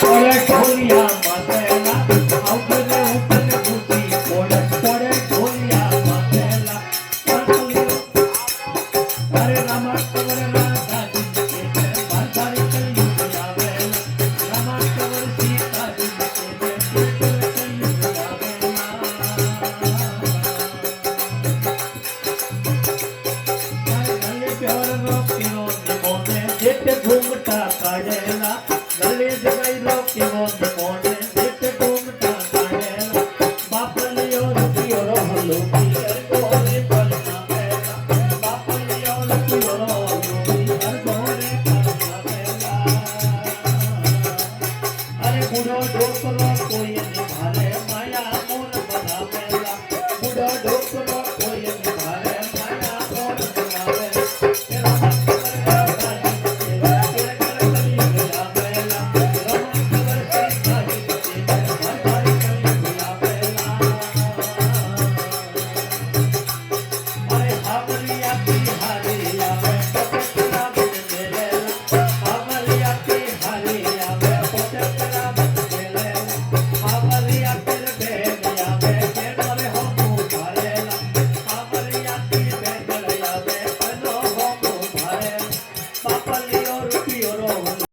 પડે ઢોલિયા માથેલા આવજે ઉઠને ભૂતી પડે પડે ઢોલિયા માથેલા અરે રામા કવર રાધાજી કે બાધારી કલ્યું આવેલા રામા કવર સીતાજી કે કલ્યું આવેલા પ્યોર પીરો નિમોને જેતે ઘૂમતા કાઢેલા ગલે જગાઈ લો કેવો નિમોને જેતે ઘૂમતા કાઢેલા બાપલિયો રૂપિયો રહલો પિયર ગોરે પલના પહેલા બાપલિયો રૂપિયો રહલો પિયર ગોરે પલના પહેલા અરે બુઢો ઢોકલો કોઈ